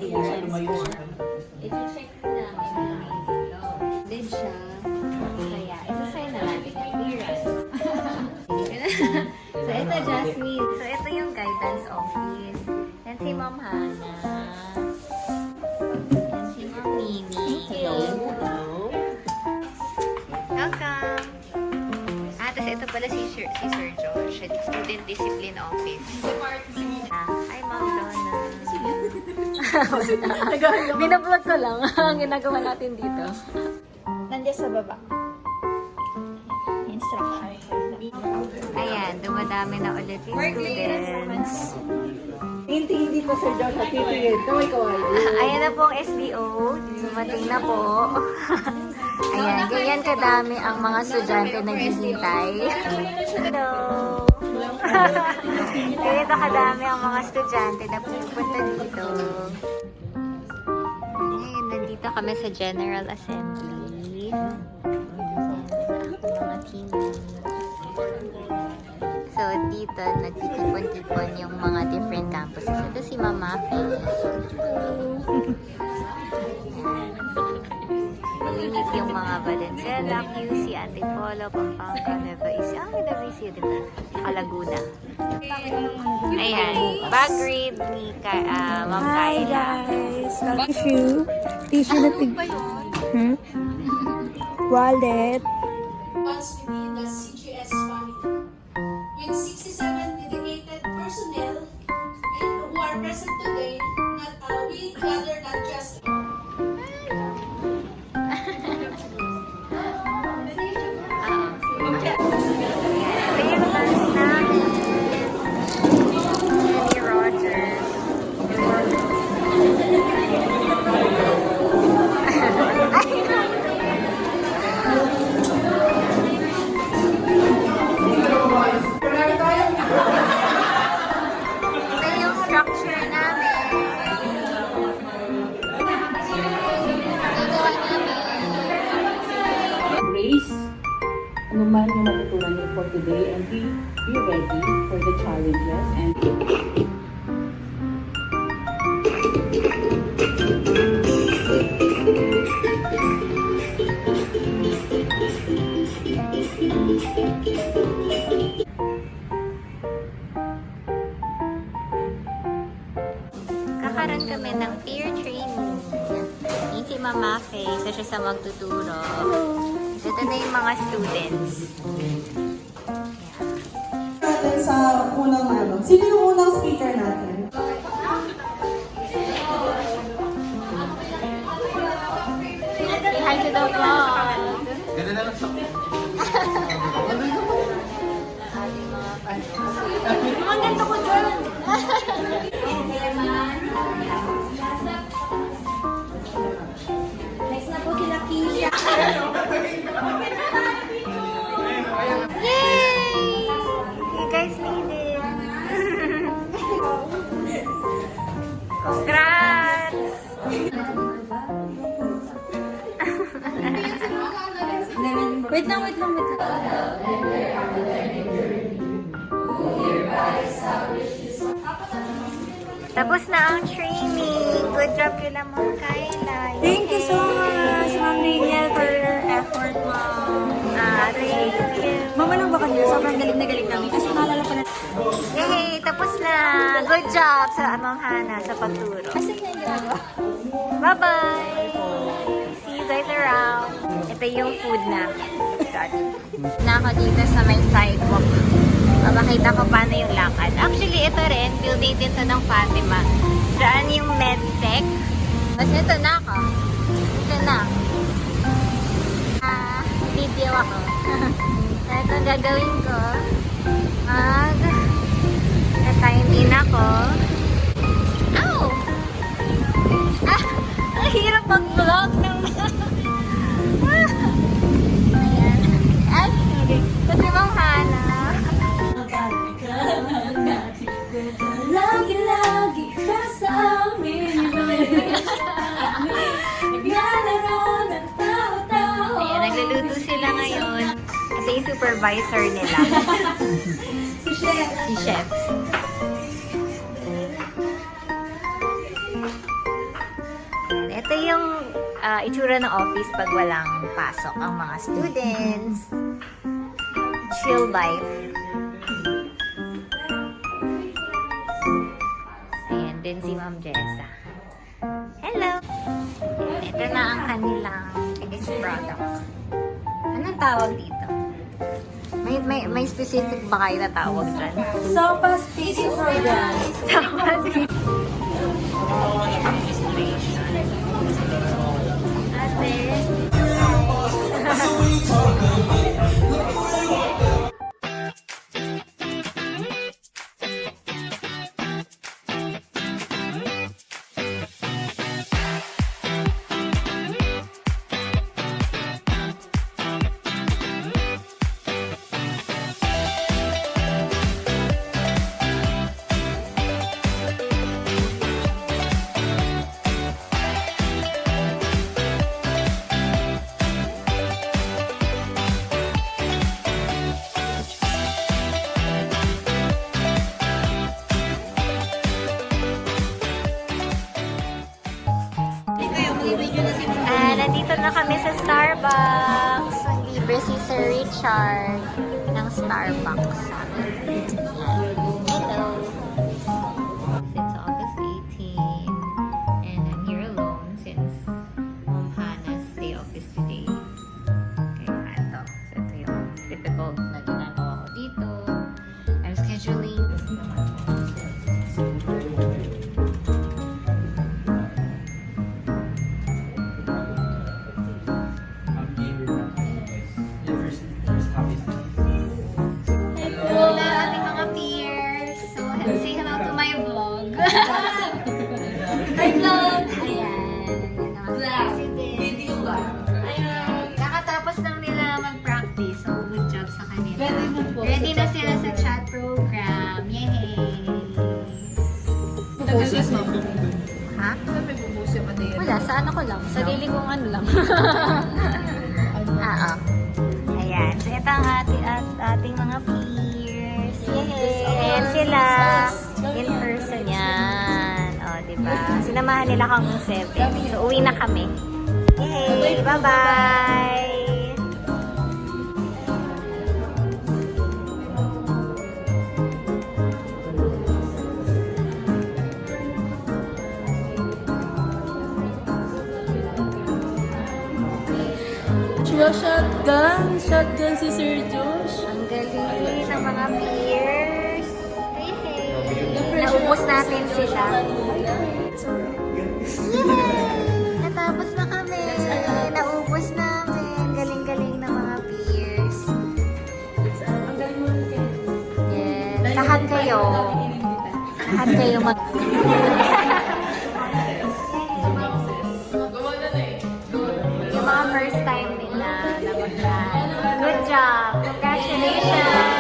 I-check namin dito. Din siya. Kaya, isa-sign na natin yung clearance. So, ito, Jasmine. So, ito yung guidance office. Yan si Ma'am Hana. Yan si Ma'am Mimi. Welcome! Tapos ito pala si Sir George. Student Discipline Office. Hi, Ma'am Donna. Binablog ko lang ang ginagawa natin dito. Nandiyan sa baba. Instruction. Ayan, dumadami na ulit yung students. Hindi pa Sir Josh at titingin. Kaway-kaway. Ayan na po ang SDO. Dumating na po. Ayan, ganyan kadami ang mga estudyante naghihintay. Hello! Ganito kadami ang mga estudyante na pupunta dito. Ngayon, nandito kami sa General Assembly. Mga teammates. So, dito, nagtitipon-tipon yung mga different campuses. Ito si Mama Faye. Mamimit yung mga Valenzuela, QC, Antipolo, Pampanga, Nueva Ecija. Nueva Ecija, di ba? Laguna. Ayan. Bag read ni Ma'am Hi Kayla. guys! Tissue. Tissue na tig... Wallet. Once within the CGS family, with 67 dedicated personnel who are present today, we gather not just Ito yung lunch namin. Ni Roger. Ito yung structure namin. Nagawa namin. Grace, ano man yung matutunan niyo for today and be ready for the challenges and Kakaroon kami ng peer training. Yung si Mama Faye, isa siya sa magtuturo. Ito na yung mga students. Natin sa unang ano. Sino yung unang speaker natin? Say hi to the vlog. Ang ganda ko dyan. Next na po sila Kisha. Yay! You guys made it. Congrats! Wait lang. Tapos na ang training. Good job kila Ma'am Kayla. Thank you so much, Ma'am Daniel, for your effort, Ma'am. Thank you. Mama lang ba kanina? Sobrang galing na galing namin. Kasi naalala ko na. Yay! Tapos na. Good job sa Ma'am Hana sa pagturo. Kasi na yung ginagawa. Bye-bye! See you guys around. Ito yung food na. Na ako dito sa may sidewalk. Mapakita ko paano yung lakad. Actually, ito rin. Building din to ng Fatima. Diyan yung medtech. Tapos ito na ako. Ito na. Video ako. Ito ang gagawin ko. Time in ako. Ow! Ang hirap mag-vlog ng... Ayan. Ay, kasi Ma'am Hana. Lagi-lagi ka sa amin. Naglalaro ng tao-tao. Ayan, nagluluto sila ngayon. Ito yung supervisor nila. Si Chef. Si Chef. itsura ng office pag walang pasok ang mga students. Chill life. Ayan din si Ma'am Jessa. Hello! Ito na ang kanilang finished product. Anong tawag dito? May specific ba kayo na tawag dyan? Sopas Peace Program. Nandito na kami sa Starbucks. Libre si Sir Richard ng Starbucks. Hello! Since August 18, and I'm here alone since Mom Hannah's day off is today. Kaya ito. So, ito yung typical na ginagawa ko dito. I'm scheduling. Hi, vlog! Ayan. Video ba? Ayan. Kakatapos lang nila mag-practice. So, good job sa kanila. Ready na sila sa chat program. Yay! Ha? Wala, sa ano ko lang. Sarili kong ano lang. Ayan. So, ito ang ating mga peers. Yay! Ayan sila. In person yan. O, diba? Sinamahan nila kang 7. So, uwi na kami. Yay! Bye-bye! Shotgun. Shotgun si Sir Josh. Ang galing ng mga peers. Yay! Naubos natin sila. Yay! Natapos na kami. Naubos namin. Galing-galing ng mga peers. Ang galing mo rin. Yes. Lahat kayo. Lahat kayo mag... Yung mga first time nila na mag-try. Good job! Congratulations!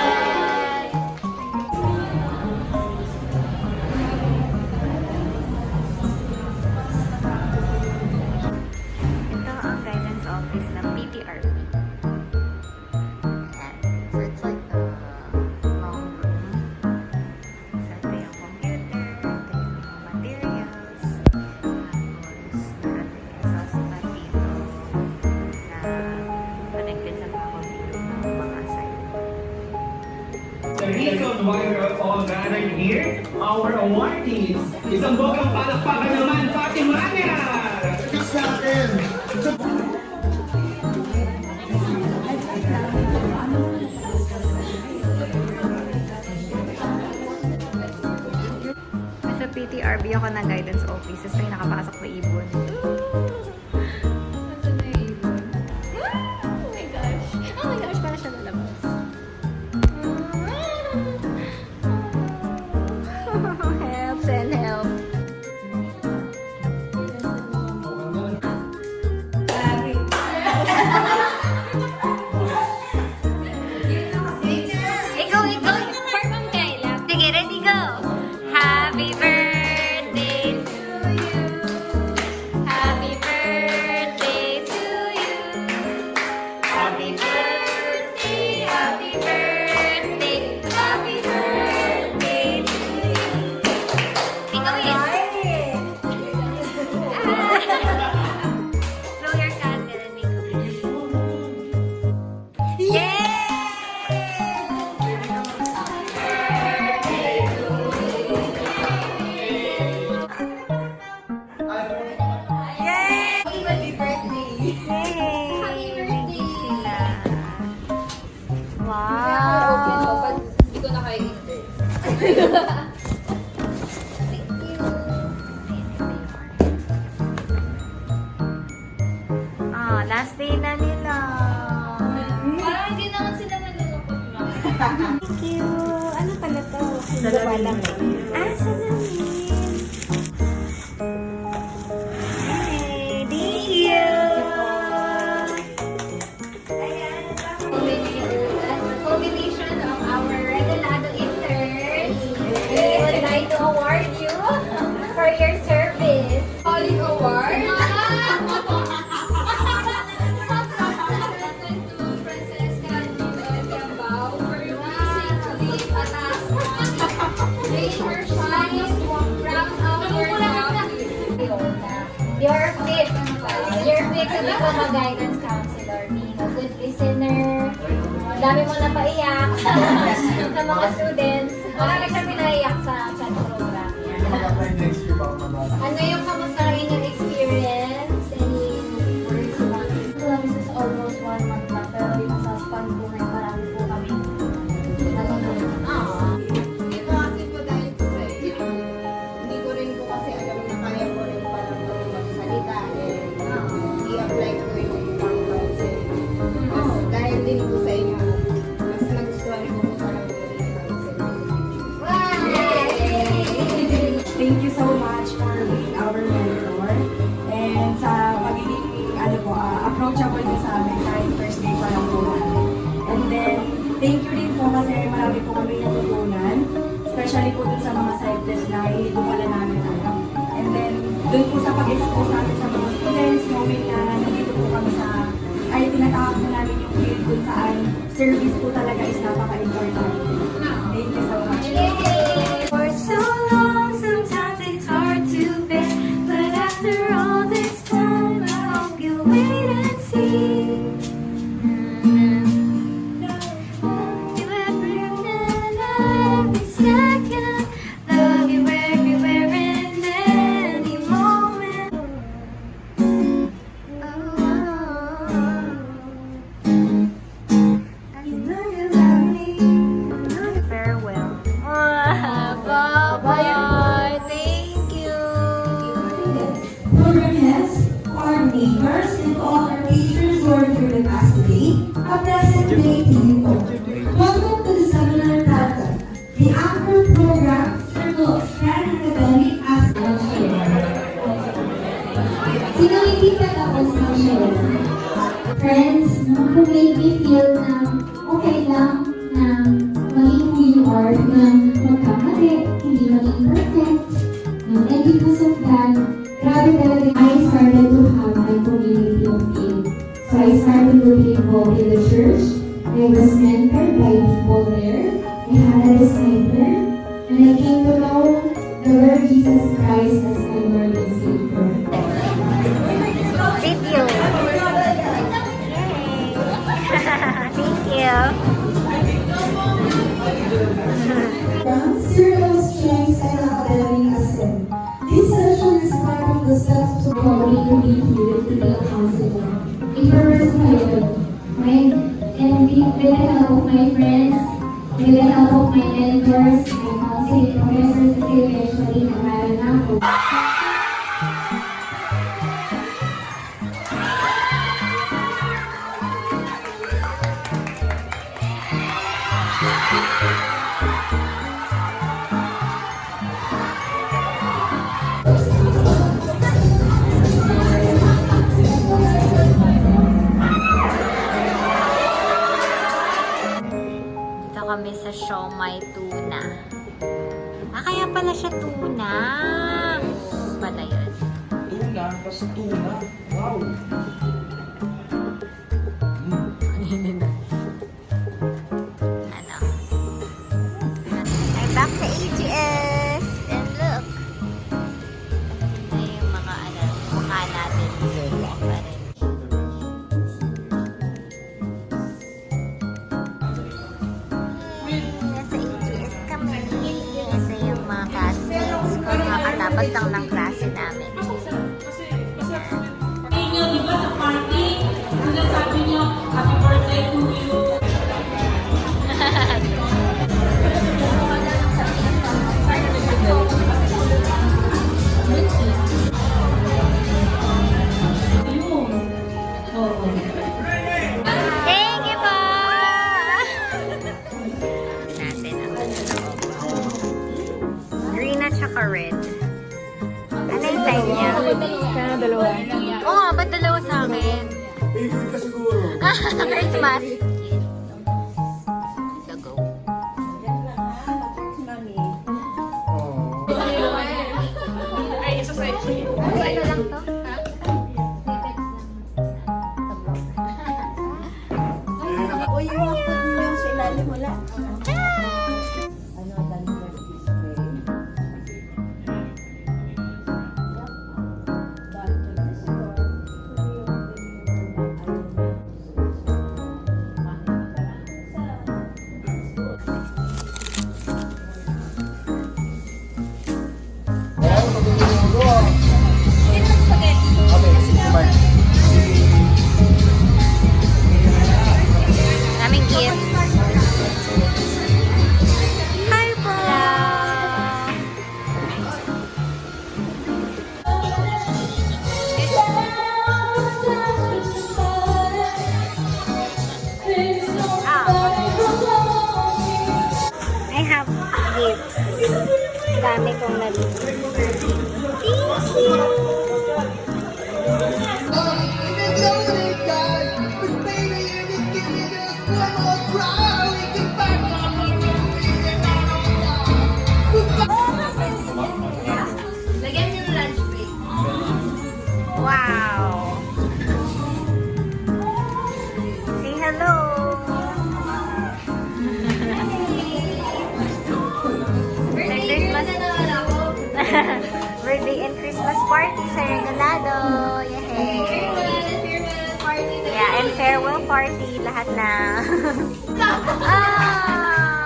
Ito ang guidance office ng PTRP. Ayan. So it's like the long room. So ito yung computer, ito yung mga materials. Tapos narating exhaust fan dito na connected sa mga computer ng mga site. The reason why we're all gathered here, our awardees. Isang bogang palakpakan naman, Fatimania! Sa PTRB ako ng guidance office, tapos may nakapasok na ibon. Nasaan na yung ibon? Oh my gosh! Oh my gosh, para siya lalabas. Help, send help. Ikaw. For Ma'am Kayla. Sige, ready, go! Happy birthday to you. Last day na nila. Parang hindi naman sila nalulungkot lang. Thank you. Ano pala to? Salamin. Salamin. Okay, thank you. Ayan, as a culmination of our Regalado interns, we would like to award you for your service. Calling award. You're fit to become a guidance counselor, being a good listener. Dami mo na paiyak ng mga students. Wala na siya pinaiyak sa chat program. Ano yung kamusta inyong experience? Any words you want? This is almost 1 month na, pero yung sa span po may marami po kami. Dito kasi po dahil po sa hindi ko rin po kasi alam na kaya ko rin palang magsalita i-apply ko yung pang-counsel. Dahil din po sa inyo, mas nagustuhan ko po palang counsel. Thank you so much for being our mentor and sa pagiging approachable din sa amin kahit first day pa lang po namin. And then, thank you din po kasi marami po kami natutunan, especially po dun sa mga side test na hindi po pala namin alam. And then, dun po sa pag-expose namin sa mga students, knowing na nandito po kami sa, ay tinatawag po namin yung field kung saan service po talaga is napaka-important. Thank you so much. For so long, sometimes it's hard to bear, but after all this time, I hope you wait and see. Love you every second, love you everywhere and any moment. You know you love me. Farewell. Bye-bye. Thank you. Program heads, our neighbors, and all our teachers who are here with us today, a pleasant day to you all. Welcome to the seminar titled, The Anchor Program Circle of Strand Academic Sino hindi tapos ng show? Friends, who made me feel na okay lang na maging who you are, na magkamali, hindi maging perfect. And because of that, grabe talaga, I started to have my community of faith. So I started to be involved in the church. I was mentored by people there. I had a disciple. And I came to know the Lord Jesus Christ as my Lord and Savior. Video. Thank you. From Circle of Strength and Academic Ascent. This session is part of the steps to Calling to be here to be a counselor. If I was tired, and with the help of my friends, with the help of my mentors, my counseling professors, until eventually nag-aral na ako. Dito kami sa Siomai Tuna. Kaya pala siya tuna. Pala yun. Tuna, kas tuna. Wow. Ano? I'm back to AGS. And look. Ay, yung mga mukha natin. Pa rin. Nasa AGS kami. Kasi yung mga classmates ko, makatapos lang ng klase namin. Inyo, di ba sa party? Sinasabi niyo, happy birthday to you. Ayun. Oo. side niya. Kaya dalawa. Oo nga, ba't dalawa sa akin? Christmas. So go. Ano lang to? Uy, yung mga food yung sa ilalim wala. Daming gifts. Hi po! I have gifts. Dami kong nabili. Wow! Say hello! Birthday and Christmas party sa Regalado! Yay! Yeah, and farewell party. Lahat na.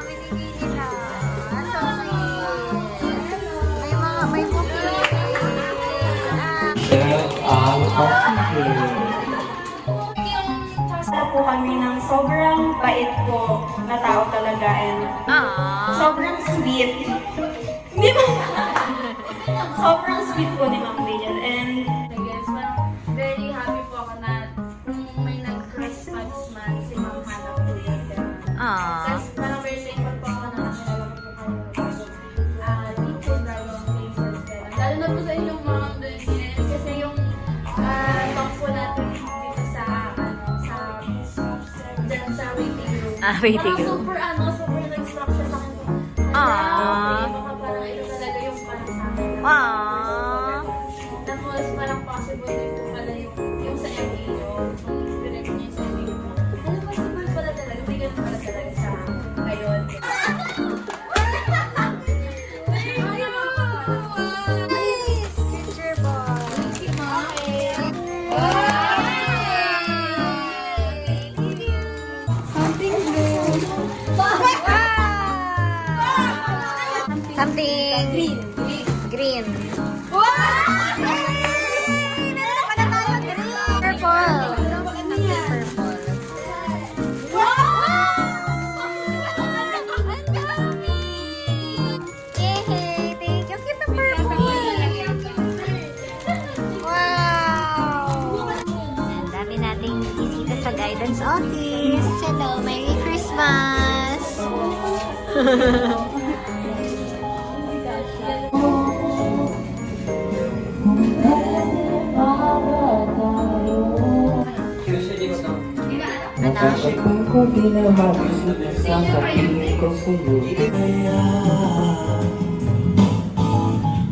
Binigay nila. So sweet. May bouquet. Sa po kami ng sobrang bait po na tao talaga and sobrang sweet. Hindi mo sobrang sweet po ni Ma'am Rachel and Yes, parang very happy po ako na kung may nag-Christmas man si Ma'am Hannah po yun. Tapos parang very thankful po ako na nakilala ko po kayo. Dito bagong faces. Lalo na po sa inyong mga doon kasi yung talk po natin dito sa dyan sa waiting room. Waiting room. Super nag-struck siya sa akin. Parang ito talaga yung para sa akin. Tapos parang possible din po pala yung sa MAO. Kung direct niya sa MAO. Ano possible pala talaga? Hindi ganun pala talaga sa ngayon. Picture boy. Something green. Sa guidance office. Hello, Merry Christmas! Nakasipin ko binabagis ang kapiling ko sa'yo.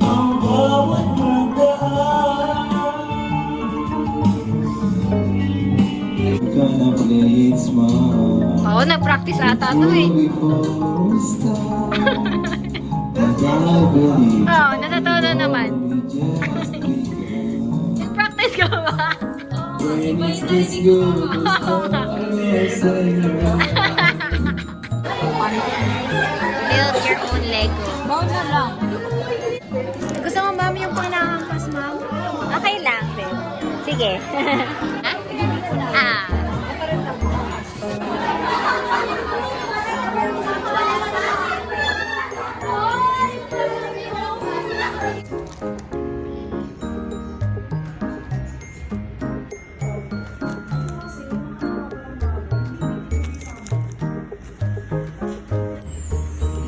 Ang bawat magdaan ka na play it smart. Oo, nag-practice ata to eh. Oo, natatawa na naman. Nag-practice ka ba? Build your own Lego. Bawal na lang. Gusto mo mami yung pangangkas, ma'am? Okay lang, babe. Sige.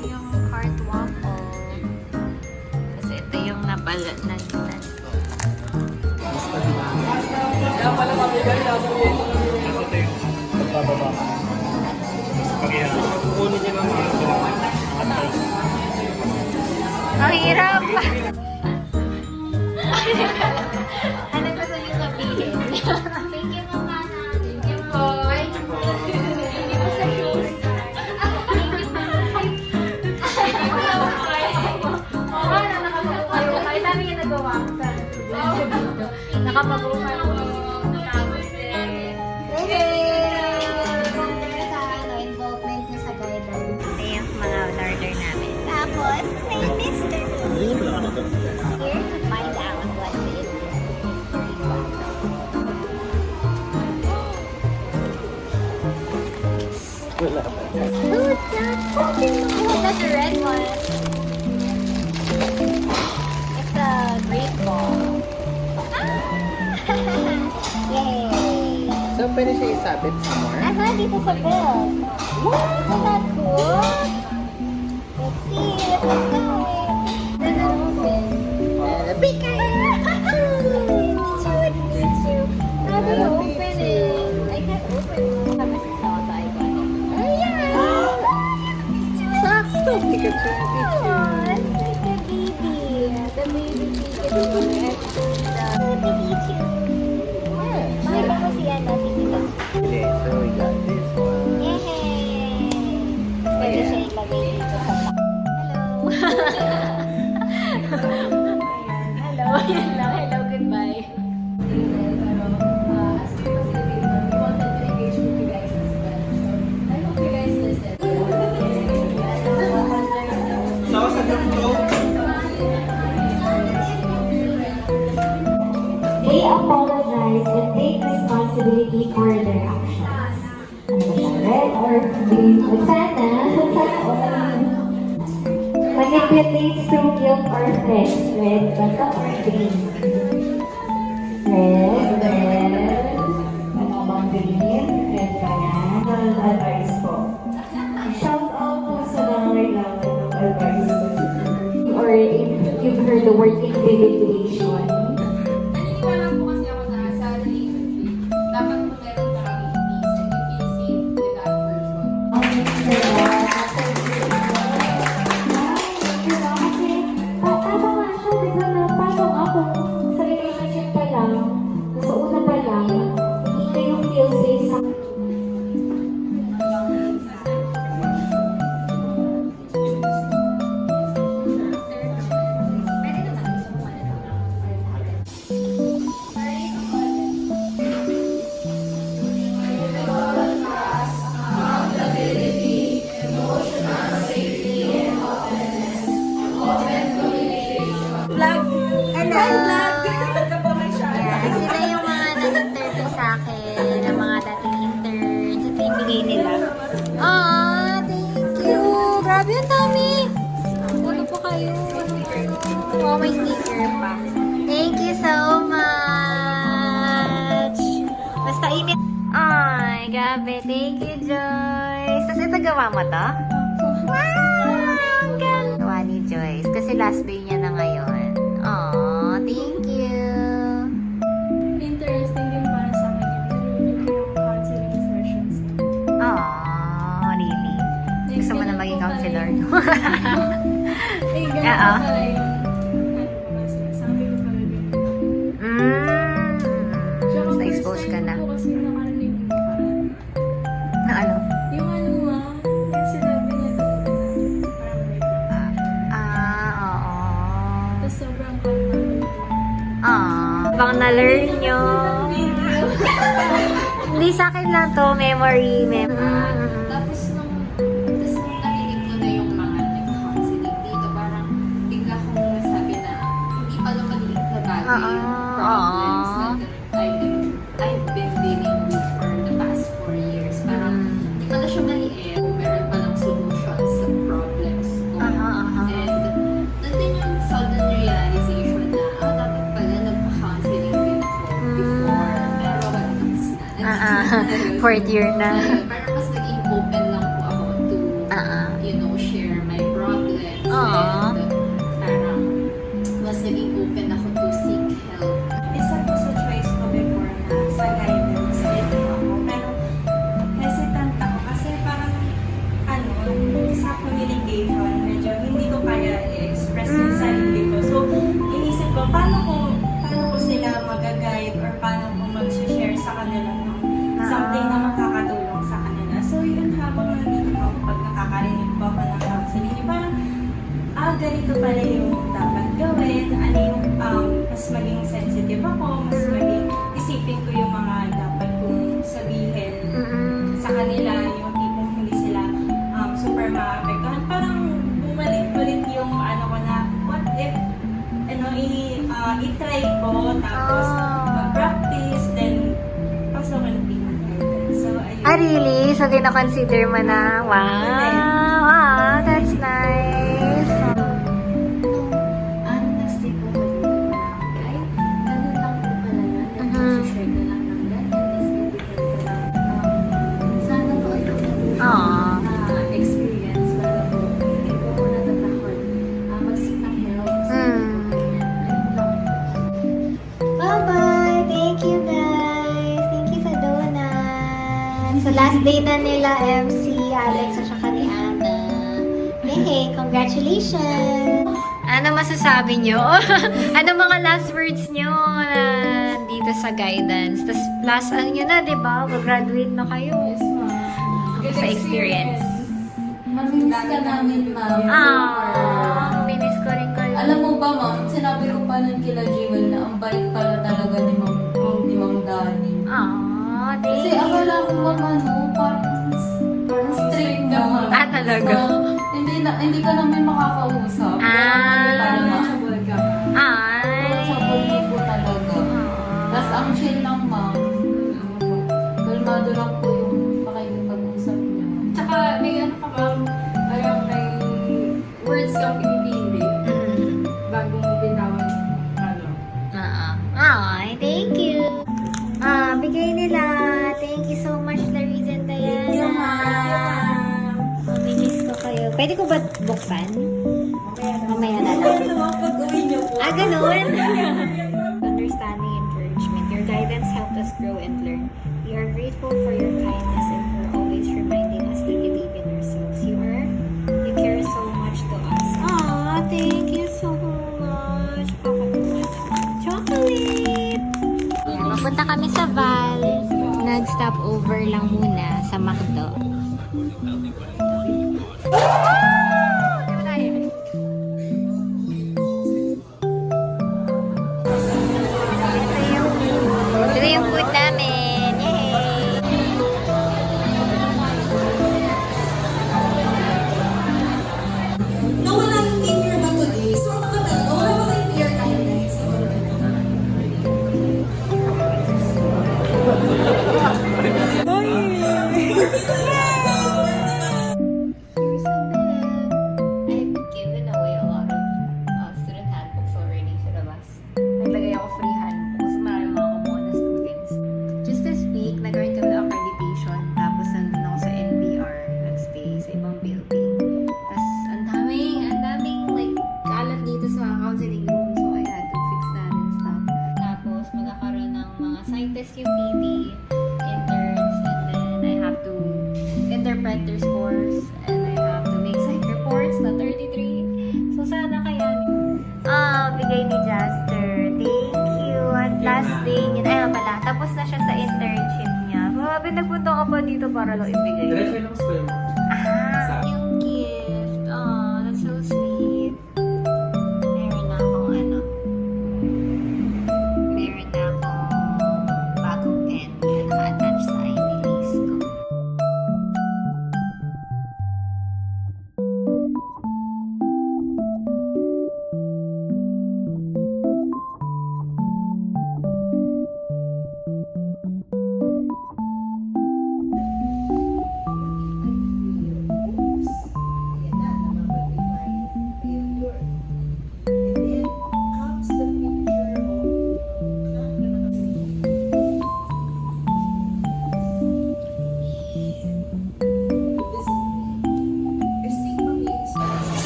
Yung heart waffle. Kasi ito yung nabalat na ko. Pagpababa. Kukunin niya ng mga Ang hirap! Ano gusto niyo sabihin? Thank you, Mama. Thank you po. Thank you po sa shoes. Oo, nakapag-ukay. Dami yung nagawa ko sa Nakapag-ukay po. Tapos din. Sa involvement niyo sa guidelines. Ito yung mga order namin. Tapos, may mystery. Here to find out what the mystery was. Who's that? Oh, that's a red one. It's a great ball. Yay! So, pwede siya isabit somewhere? Dito sa bell. Isn't that cool? Let's see. Let's go. There's an open. And a beaker. How do you open it? I can't open it. How much is all I got? Oh, yeah. Sakto. Pikachu. Oh, it's like a baby. The baby Pikachu. The Pikachu. Makita ko si Anna, si Pikachu. Okay, so we got this one. Yay! Pwede siya ilagay dito sa box. Hello! Hello! Yan lang. Hello, goodbye. So, sa ganito, They apologize and take responsibility for their actions. Ano ba siya? Red or green? Sana all. Manipulates through guilt or threat. Red ba ito or green? Red. Ano bang green? Red ba yan? Ang advice po. Shout out po sa mga kailangan ng advice. Or if you've heard the word individuation. Naniniwala po kasi ako na sa relationship, dapat po meron parang peace and you feel safe with that person. Sa relationship pa lang, sa una pa lang, hindi kayo feel safe sa Sila yung mga nag-interview sa akin, ng mga dating interns. Ito yung bigay nila. Thank you! Grabe ang dami! Ano po kayo? Oh, may sticker pa. Thank you so much! Basta init. Ay, grabe. Thank you, Joyce. Tapos ito gawa mo to? Wow! Ang ganda! Gawa ni Joyce. Kasi last day niya na ngayon. Aw, thank you! Interesting din para sa akin yung counseling sessions. Aww, really? Gusto mo na maging counselor? Eh, ganun Oo. pala yung sabi ko pala din. Tsaka Na-expose first ka time na. ko kasi nakarinig yung Na ano? yung yung sinabi niya doon, parang may Oo. tapos sobrang kalmado. Bang na-learn nyo. Hindi sa akin lang to, memory. Tapos nung narinig ko na yung mga nag-counseling dito, parang bigla kong nasabi na hindi pala maliit na bagay yung problems na I've been dealing with for the past 4 years. Parang hindi pala siya maliit. Meron palang solutions sa problems ko. And nandun yung sudden realization na dapat pala nagpa-counseling din ako before. Pero wag na. Fourth year na. Parang mas naging open lang po ako to, share my problems. Aww. And parang mas naging open ako to seek help. Isa po sa choice ko before na sa guidance ito pala yung dapat gawin, ano yung mas maging sensitive ako, mas maging isipin ko yung mga dapat kong sabihin sa kanila, yung tipong hindi sila super maapektuhan. Parang bumalik-balik yung ano ko na, what if, i-try ko, tapos mag-practice, then pasokan din. So, ayun. Ah, really? So, kina-consider mo na? Wow, that's nice. Nag-stay po ko dito na, ay, ganun lang po pala yun. Nag-share ka lang ng ganun, tapos bibigyan ka lang. Sana po ito experience para po, hindi po ako natatakot mag-seek ng help. Bye-bye! Thank you, guys! Thank you sa donut! So, last day na nila, MC, Alex, at saka ni Anna. Hey, congratulations! Ano masasabi nyo? Ano mga last words nyo dito sa guidance? Tapos last ano nyo na, di ba? Mag-graduate na kayo. Yes, ma'am. Sa experience. Mamiss ka namin, ma'am. Minis ko rin kayo. Alam mo ba, ma'am, sinabi ko pa nun kila Jewel na ang bait pala talaga ni Ma'am Dani. Kasi akala ko, ma'am, parang strict ka, ma'am. Talaga? So, hindi ka namin makakausap. Knowledgeable ka. Sabay mo po talaga. Tapos ang chill lang, ma'am. Kalmado lang po yung pakikipag-usap niya. Tsaka may ano ka, ma'am, parang may words kang pinipili bago mo bitawan ano. Thank you. Bigay nila. Thank you so much, Larissa and Diana. Thank you, ma'am. Miss ko kayo. Pwede ko ba buksan? Mamaya na lang. Pag-uwi niyo po. Ganun. Understanding, encouragement. Your guidance helped us grow and learn. We are grateful for your kindness and for always reminding us to believe in ourselves. You care so much to us. Thank you so much. Chocolate! Mapunta kami sa Val. Nag-stop over lang muna sa McDo. Ito yung food namin. Yay! No, wala yung dinner ba today? So, wala ba kayong beer guys? I've given away a lot of student handbooks already sa labas. Naglagay ako free handbooks. Maraming mga kumuha na students. Just this week, nag-earn kami ng accreditation. Tapos nandun ako sa NBR. Nag-stay sa ibang building. Tapos ang daming like kalat dito sa counseling room. So I had to fix that and stuff. Tapos magkakaroon ng mga site test yung PD interns. And then I have to interpret their scores. And I have to make site reports na 33. So sana kaya bigay ni Jaster. Thank you. At last day niya. Ayun pala. Tapos na siya sa internship niya. Grabe, nagpunta ka pa dito para lang ibigay. Diretso lang school mo. Yung gift. That's so sweet. Meron na akong meron na akong bagong pen na naka-attach sa Ivy ko.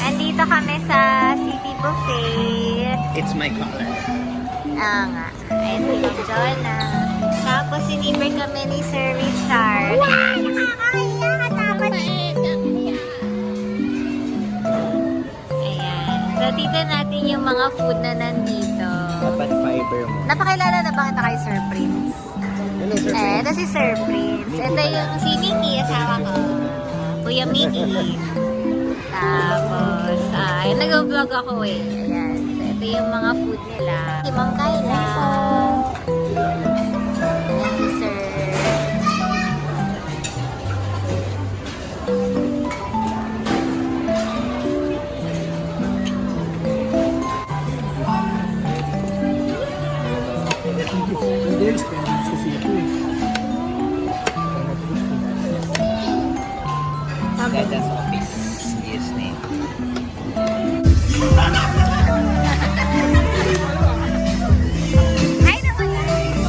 Andito kami sa City Buffet. It's my color. Nga. Ayun si Jonah. Tapos sinibre kami ni Sir Richard. Wow! Nakakahiya ka dapat. Ayan. So, dito natin yung mga food na nandito. Dapat fiber mo. Napakilala na ba kita kay Sir Prince? Ito si Sir Prince. Ito yung si Mickey, asawa ko. Kuya Mickey. Tapos, nag-vlog ako eh. Ayan. So, ito yung mga food nila. Si Ma'am Kayla. Ayan si Sir. Guidance office. Yes, name. Hi naman guys!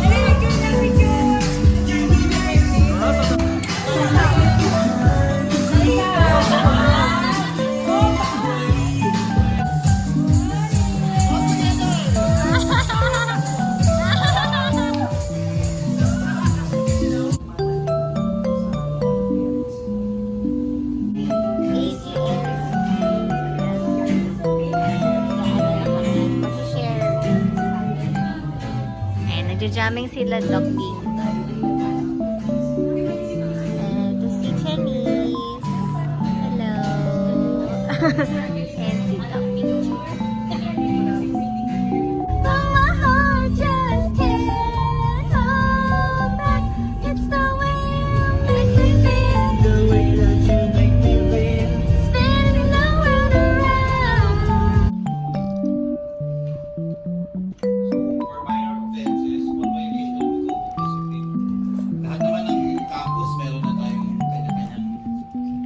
Ayan, nagja-jamming sila, Doc Bing. Ito si Chenise. Hello. And si Doc Bing. My heart just can't hold back. It's the way you make me feel. The way that you make me feel. Spinning the world around. For minor offenses, one violation of the code of discipline. Lahat naman ng campus, meron na tayong kanya-kanyang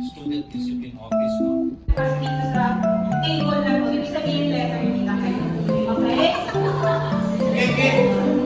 student discipline office, no? Dito sa table na po, ibig sabihin letter, hindi na kayo. Okay? Okay, okay.